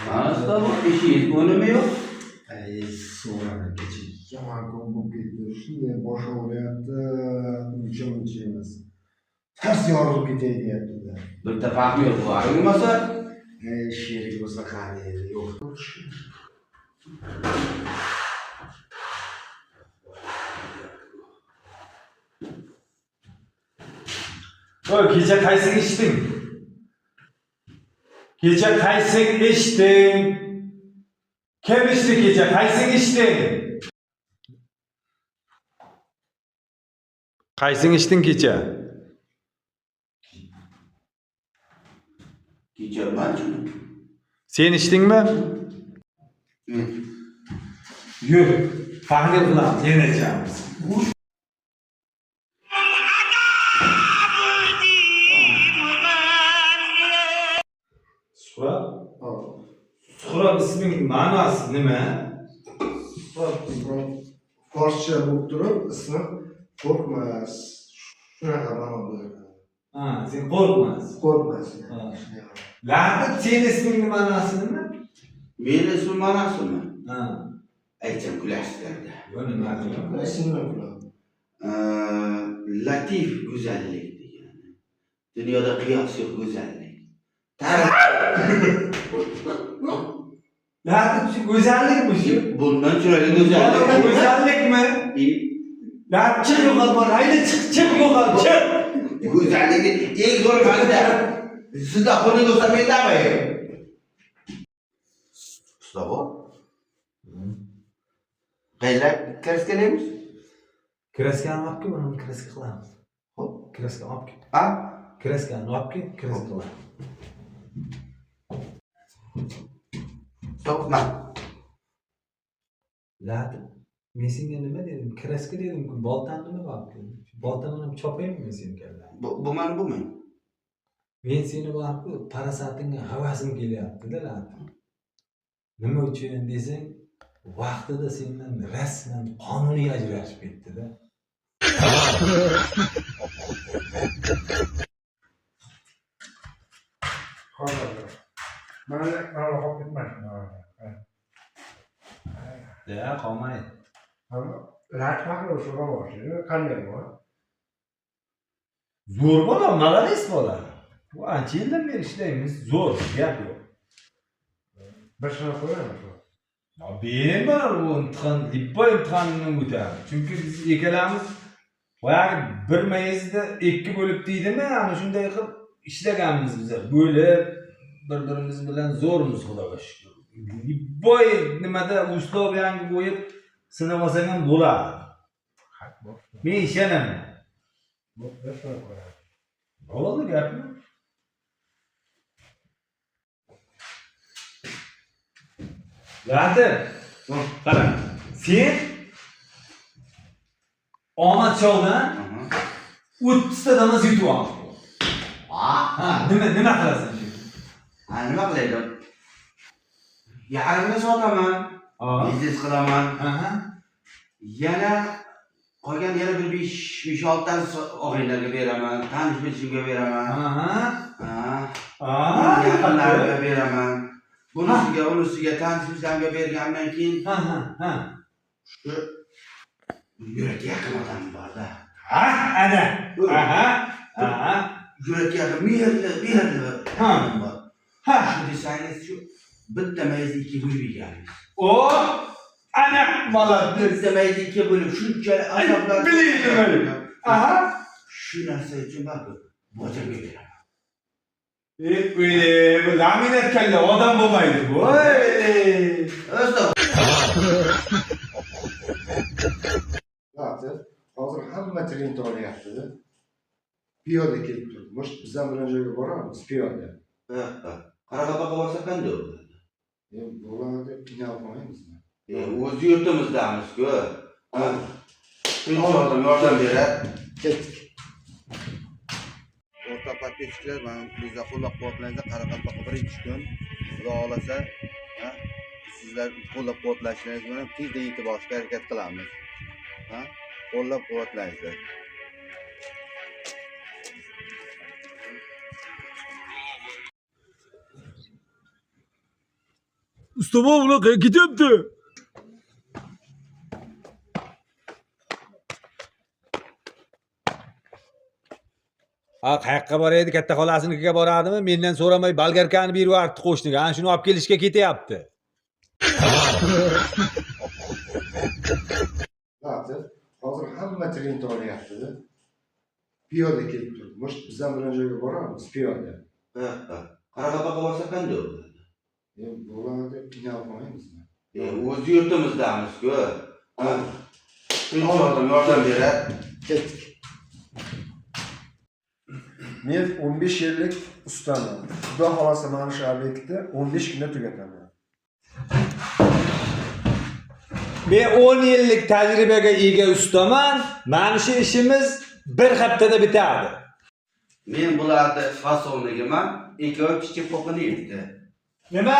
Nasıl bu işi önemi yok. Sonra geçip yaman bu gidiyor. Şimdi boşa uğrayattı. Mıcı yemez. Ters yorulup gideydi yaptı da. Bir tefak yok var. Olmasa Şiiri olsa kahveydi. Yok. Gece kaysın içtin. Gece kaysın içtin. Kim içti gece kaysın içtin. Kaysın içtin gece. gideceğim ben canım. Sen içtin mi? Yürü. Fahri kılam yeneceğimiz. Sura? Sura isminin manası nima? Forsça bu durum ısınıp korkmaz. Şuna kadar oldu. Ha, sen korkmaz. Korkmaz Ha. yani. Lanet senin isminin manası nima? Benim ismim manası mı? Ha. Aytacağım güleşlerde. Öyle mi? Esinle kulağım. Latif güzellikti yani. Dünyada kıyas yok güzellik. Lanet şu güzellik mi şu? Bundan şöyle Oğlum güzellik. güzellik mi? Lanet çık yukarı bana. Haydi çık yukarı çık. Güzellik ilk zor bende. Siz de konuyu göstermeyin demeyin. Mustafa. Beyler kers geliyormuş. Kreskan yapki bunu kresk qilamiz. Hop. Kreskan yapki. Ha? Kreskan yapki kresk qilamiz. Mustafa. Lanet. Men senga nima dedim? Kreska dedim-ku. Boltani nima bor dedim. Boltani ham chopaymi men seni kalla? Bu men bu men. Men seni bor-ku, parasatingga havasim kelyapti-da lanet. Nima uchun desang, vaqtida sendan rasman qonuniy ajrashib ketdi-da. Hayır. Bana hop etmez. Ya qolmaydi. Rahat bakma şuna başlıyor. Kanıyor mu? Zo'r bola, malades bola. Bu ancha yildan beri ishlaymiz, zo'r, gap yo'q. Başına koyar mısın? Ya benim bor bu imtihon, libbo imtihonini o'tadi. Chunki biz ikkalamiz boyagi bir mayizda ikki bo'lib deydimi, ana shunday qilib ishlaganmiz biz. Bo'lib bir-birimiz bilan zo'rmiz xudoga shukr. Libbo nimada uslov yangi bo'yib sinab olsang ham bo'ladi. Men ishonaman. Başına koyar. Bo'ldi gapmi? Lader. Qara. Sen omad shovdan 30 ta damas yutib oldi. Ha, nima qilasan şimdi? Ha, nima qilaydim? Yarimni sotaman. Biznes qilaman. Yana qolgan yana bir 5-6 tani og'aylarga beraman, tanish-bilishimga beraman. Yaqinlarga beraman. Bunisiga tanish-bilishimga bergandan keyin shu yurakka yaqin odam bor-da. Ana. Yurakka yaqin mehrli odam bor. Shu desangiz shu bitta mayizni ikki bo'lib yeganmiz. Ana malades. Bitta mayizni ikki bo'lib shunchalik azoblar. Bildim öyle. Shu narsa uchun borku bojaga beraman. Bu laminat kalla odam bo'lmaydi bu. O'zda Zaten hazır hamma trend olyapti. Piyoda kelib turibmiz. Bizdan bilan joyga boramiz piyoda. Qarabaqaga borsak qanday bo'ladi? Bo'ladi, qiynalib qolmaymizmi? O'z yurtimizdamiz-ku. Shuncha odam yordam beradi. Ketdik. O'rta podpischilar, men bizni qo'llab-quvvatlaymiz. Qoraqalpoqqa birinchi kun Xudo xolasa, sizlar qo'llab-quvvatlashingiz bilan tezda yetib olishga harakat qilamiz. Qo'llab-quvvatlaysiz. Mustafa ulan ketyapti. Qayoqqa boraydi? Katta xolasinikiga boradimi? Mendan so'ramay bolgarkani berib yuboribdi qo'shniga. Ana shuni olib kelishga ketyapti. Zaten hozir hamma trend olyapti-da. Piyoda kelib turdi. Mush bizdan bilan joyga boramiz piyoda. Qaraqalpoqqa borsa qanday bo'ladi? Bo'ladi, qiynalib qolmaymizmi? O'z yurtimizdamiz-ku. Yordam berar. Ketdik. Men 15 yillik ustaman. Xudo xolasa mana shu obyektni 15 kunda tugataman. Men 10 yillik tajribaga ega ustaman. Mana shu ishimiz bir haftada bitadi. Men bularni fasonigaman, ikkovi kichik po'qini yetdi. Nima?